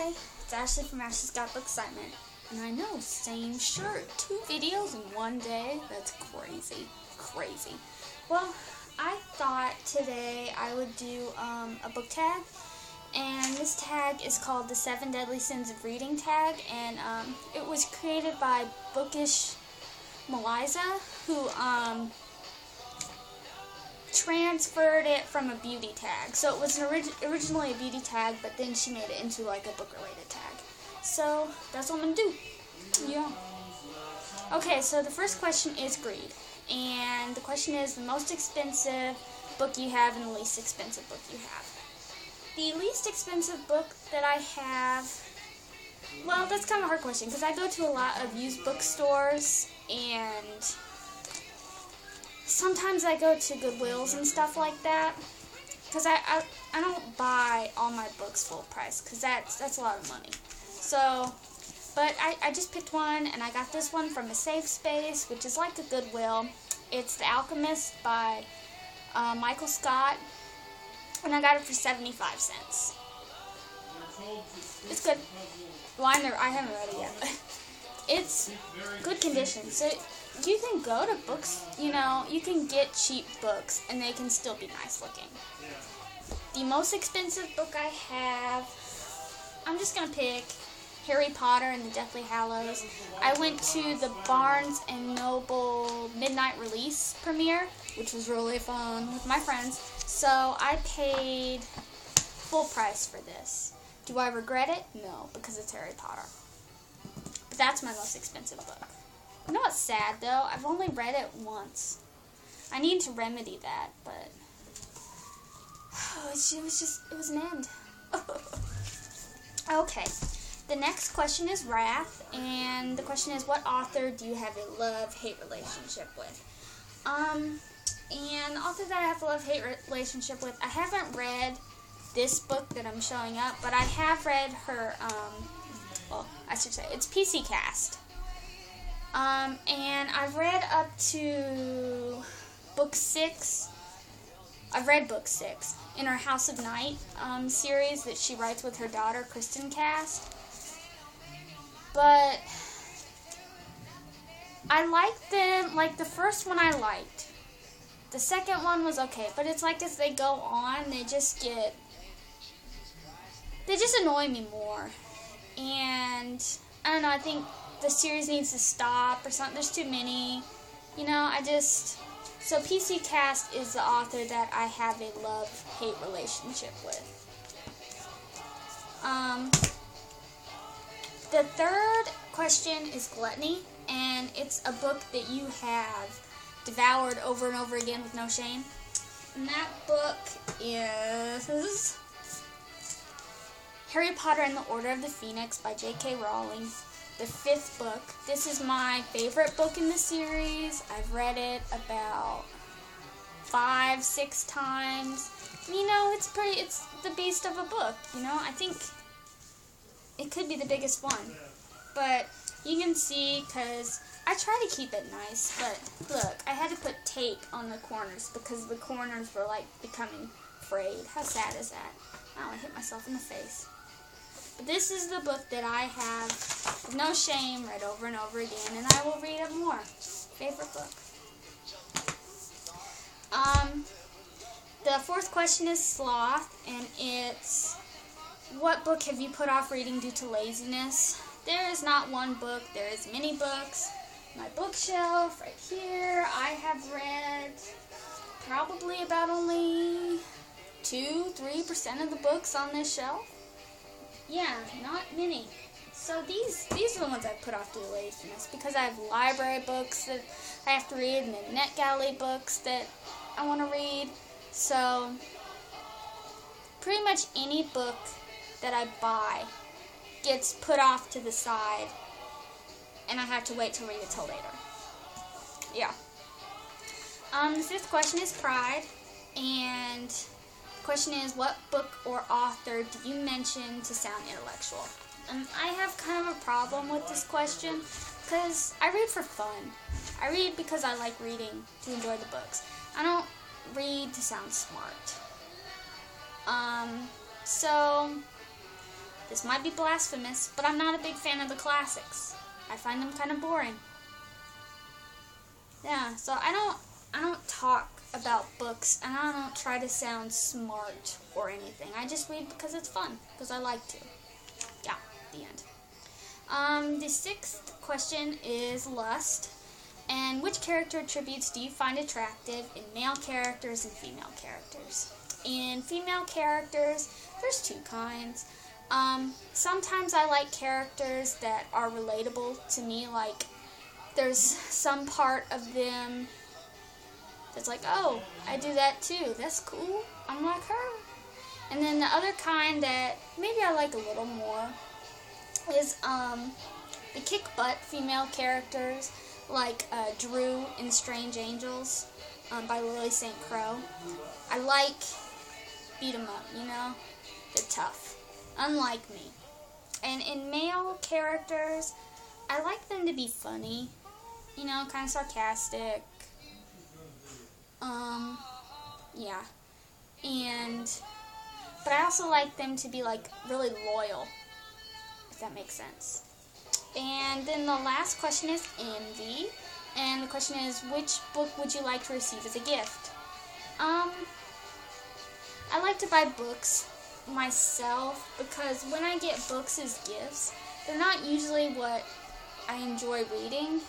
Hi, it's Ashley from Ashley's Got Book Excitement. And I know, same shirt, 2 videos in one day. That's crazy, crazy. Well, I thought today I would do a book tag. And this tag is called the 7 Deadly Sins of Reading tag. And it was created by Bookish Meliza, who transferred it from a beauty tag. So it was originally a beauty tag, but then she made it into like a book-related tag. So that's what I'm gonna do. Yeah. Okay, so the first question is greed. And the question is the most expensive book you have and the least expensive book you have. The least expensive book that I have, well, that's kind of a hard question because I go to a lot of used bookstores and sometimes I go to Goodwills and stuff like that because I don't buy all my books full price because that's a lot of money. So, but I just picked one and I got this one from a safe space, which is like a Goodwill. It's The Alchemist by Michael Scott, and I got it for 75 cents. It's good. Well, I haven't read it yet, but it's good condition. So you can go to books, you can get cheap books and they can still be nice looking. The most expensive book I have, I'm just going to pick Harry Potter and the Deathly Hallows. I went to the Barnes & Noble midnight release premiere, which was really fun with my friends. So I paid full price for this. Do I regret it? No, because it's Harry Potter. But that's my most expensive book. You know what's sad though? I've only read it once. I need to remedy that, but it was an end. Okay. The next question is Wrath, and the question is, what author do you have a love-hate relationship with? And the author that I have a love-hate relationship with, I haven't read this book that I'm showing up, but I have read her, well, I should say, it's PC Cast. And I've read up to book 6. I've read book 6 in her House of Night series that she writes with her daughter, Kristen Cast. But I liked them, like the first one I liked. The second one was okay, but it's like as they go on, they just annoy me more. And I don't know, I think the series needs to stop or something. There's too many. So PC Cast is the author that I have a love-hate relationship with. The third question is Gluttony, and it's a book that you have devoured over and over again with no shame. And that book is Harry Potter and the Order of the Phoenix by J.K. Rowling, the 5th book. This is my favorite book in the series. I've read it about 5-6 times. It's the beast of a book, I think it could be the biggest one. But you can see, because I try to keep it nice, but look, I had to put tape on the corners because the corners were like becoming frayed. How sad is that? Ow, I hit myself in the face. But this is the book that I have with no shame read over and over again, and I will read it more. Favorite book. The fourth question is Sloth, and it's, what book have you put off reading due to laziness? There is not one book, there is many books. My bookshelf right here, I have read probably about only 2-3% of the books on this shelf. Yeah, not many. So these are the ones I put off due to laziness because I have library books that I have to read and then NetGalley books that I want to read. So pretty much any book that I buy gets put off to the side and I have to wait to read it till later. Yeah. The 5th question is Pride, and the question is, what book or author do you mention to sound intellectual? And I have kind of a problem with this question because I read for fun. I read because I like reading to enjoy the books. I don't read to sound smart. So This might be blasphemous, but I'm not a big fan of the classics. I find them kind of boring. Yeah, so I don't talk about books, and I don't try to sound smart or anything. I just read because it's fun, because I like to. Yeah, the end. The sixth question is lust. And which character attributes do you find attractive in male characters and female characters? In female characters, there's two kinds. Sometimes I like characters that are relatable to me, like there's some part of them that's like, oh, I do that too, that's cool, I'm like her. And then the other kind that maybe I like a little more is the kick-butt female characters, like Drew in Strange Angels by Lily St. Crow. I like beat 'em up, you know? They're tough, unlike me. And in male characters, I like them to be funny, you know, kind of sarcastic. Yeah. But I also like them to be like really loyal, if that makes sense. And then the last question is envy. And the question is, which book would you like to receive as a gift? I like to buy books myself because when I get books as gifts, they're not usually what I enjoy reading.